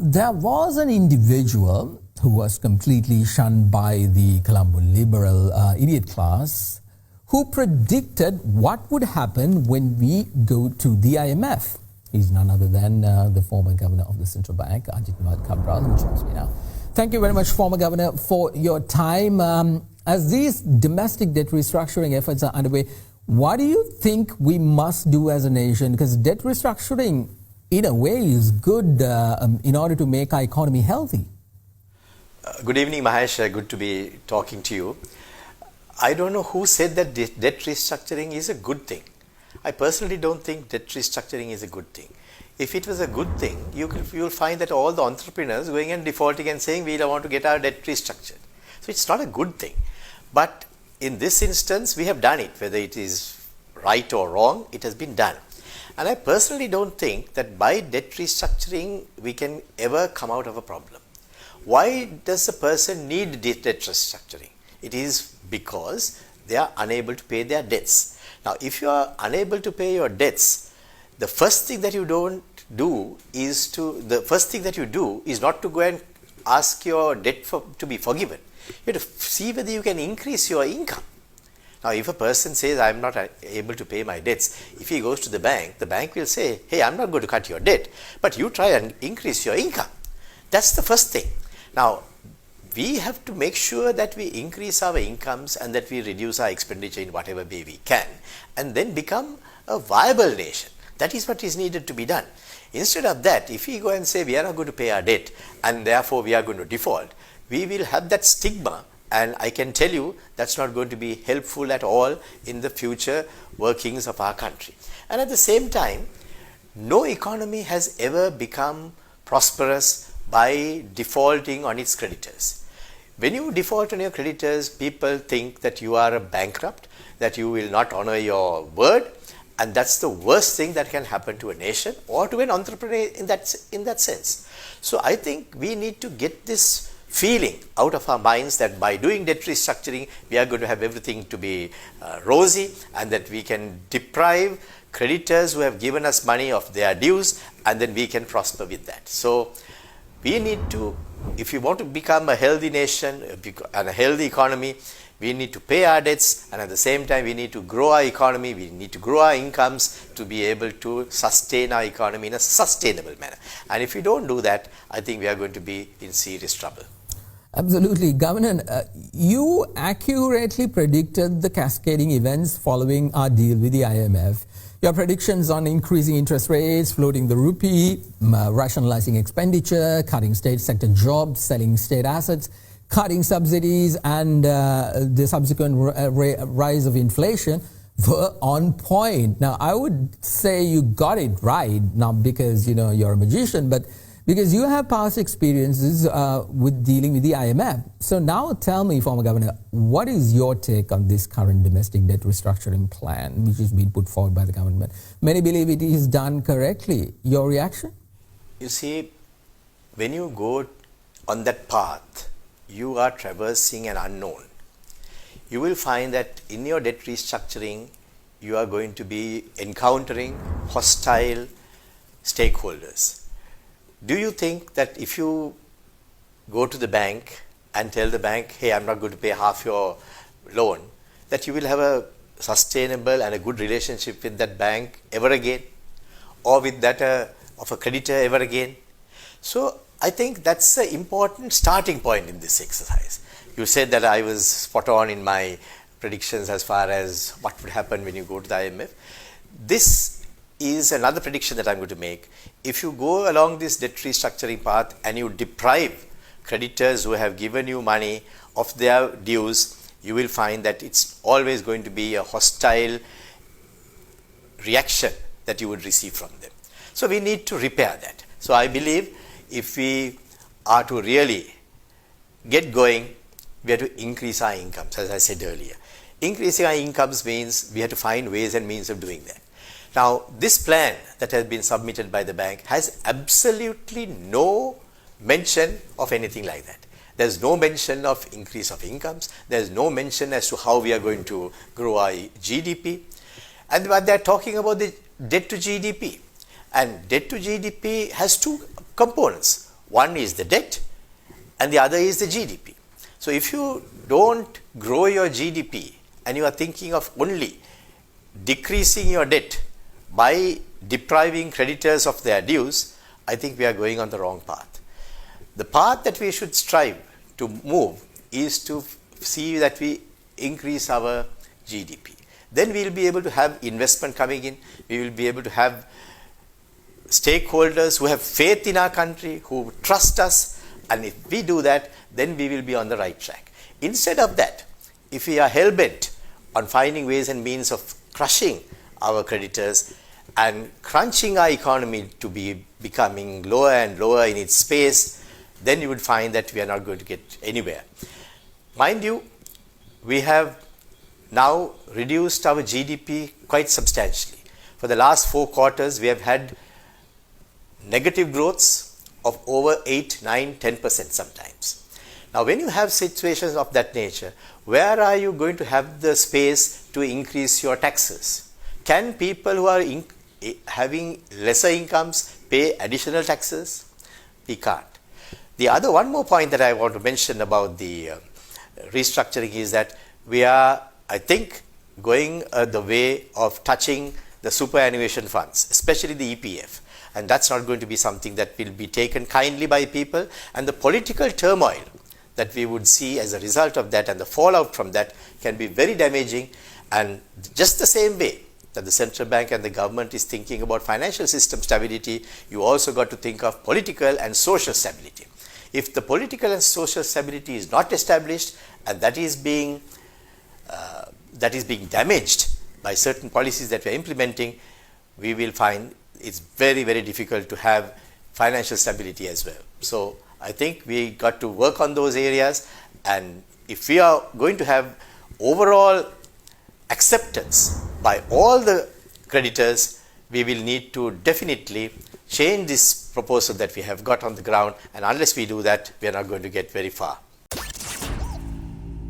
There was an individual who was completely shunned by the Colombo liberal idiot class who predicted what would happen when we go to the IMF. He's none other than the former governor of the central bank, Ajith Nivard Cabral, who joins me now. Thank you very much, former governor, for your time. As these domestic debt restructuring efforts are underway, what do you think we must do as a nation? Because debt restructuring, in a way, is good in order to make our economy healthy. Good evening, Mahesh. Good to be talking to you. I don't know who said that debt restructuring is a good thing. I personally don't think debt restructuring is a good thing. If it was a good thing, you will find that all the entrepreneurs going and defaulting and saying we don't want to get our debt restructured. So it's not a good thing. But in this instance, we have done it. Whether it is right or wrong, it has been done. And I personally don't think that by debt restructuring, we can ever come out of a problem. Why does a person need debt restructuring? It is because they are unable to pay their debts. Now, if you are unable to pay your debts, the first thing that you do is not to go and ask your debt to be forgiven. You have to see whether you can increase your income. Now, if a person says, I am not able to pay my debts, if he goes to the bank will say, hey, I am not going to cut your debt, but you try and increase your income. That's the first thing. Now, we have to make sure that we increase our incomes and that we reduce our expenditure in whatever way we can, and then become a viable nation. That is what is needed to be done. Instead of that, if we go and say we are not going to pay our debt and therefore we are going to default, we will have that stigma, and I can tell you that's not going to be helpful at all in the future workings of our country. And at the same time, no economy has ever become prosperous by defaulting on its creditors. When you default on your creditors, people think that you are a bankrupt, that you will not honor your word, and that's the worst thing that can happen to a nation or to an entrepreneur in that sense. So I think we need to get this feeling out of our minds that by doing debt restructuring, we are going to have everything to be rosy, and that we can deprive creditors who have given us money of their dues, and then we can prosper with that. So we need to, if you want to become a healthy nation and a healthy economy, we need to pay our debts, and at the same time we need to grow our economy, we need to grow our incomes to be able to sustain our economy in a sustainable manner. And if we don't do that, I think we are going to be in serious trouble. Absolutely. Governor, you accurately predicted the cascading events following our deal with the IMF. Your predictions on increasing interest rates, floating the rupee, rationalizing expenditure, cutting state sector jobs, selling state assets, cutting subsidies, and the subsequent rise of inflation were on point. Now, I would say you got it right, not because you're a magician, but because you have past experiences with dealing with the IMF. So now tell me, former governor, what is your take on this current domestic debt restructuring plan, which is being put forward by the government? Many believe it is done correctly. Your reaction? You see, when you go on that path, you are traversing an unknown. You will find that in your debt restructuring, you are going to be encountering hostile stakeholders. Do you think that if you go to the bank and tell the bank, hey, I'm not going to pay half your loan, that you will have a sustainable and a good relationship with that bank ever again, or with that of a creditor ever again? So I think that's an important starting point in this exercise. You said that I was spot on in my predictions as far as what would happen when you go to the IMF. This is another prediction that I'm going to make. If you go along this debt restructuring path and you deprive creditors who have given you money of their dues, you will find that it's always going to be a hostile reaction that you would receive from them. So we need to repair that. So I believe if we are to really get going, we have to increase our incomes, as I said earlier. Increasing our incomes means we have to find ways and means of doing that. Now, this plan that has been submitted by the bank has absolutely no mention of anything like that. There's no mention of increase of incomes. There's no mention as to how we are going to grow our GDP. And what they're talking about the debt to GDP. And debt to GDP has two components. One is the debt and the other is the GDP. So if you don't grow your GDP and you are thinking of only decreasing your debt by depriving creditors of their dues, I think we are going on the wrong path. The path that we should strive to move is to see that we increase our GDP. Then we will be able to have investment coming in, we will be able to have stakeholders who have faith in our country, who trust us, and if we do that, then we will be on the right track. Instead of that, if we are hell-bent on finding ways and means of crushing our creditors and crunching our economy to be becoming lower and lower in its space, then you would find that we are not going to get anywhere. Mind you, we have now reduced our GDP quite substantially. For the last 4 quarters, we have had negative growths of over 8, 9, 10% sometimes. Now, when you have situations of that nature, where are you going to have the space to increase your taxes? Can people who are having lesser incomes pay additional taxes? We can't. The other one more point that I want to mention about the restructuring is that we are, I think, going the way of touching the superannuation funds, especially the EPF. And that's not going to be something that will be taken kindly by people. And the political turmoil that we would see as a result of that and the fallout from that can be very damaging. And just the same way that the central bank and the government is thinking about financial system stability, you also got to think of political and social stability. If the political and social stability is not established and that is being damaged by certain policies that we are implementing, we will find it's very, very difficult to have financial stability as well. So I think we got to work on those areas, and if we are going to have overall acceptance by all the creditors, we will need to definitely change this proposal that we have got on the ground, and unless we do that, we are not going to get very far.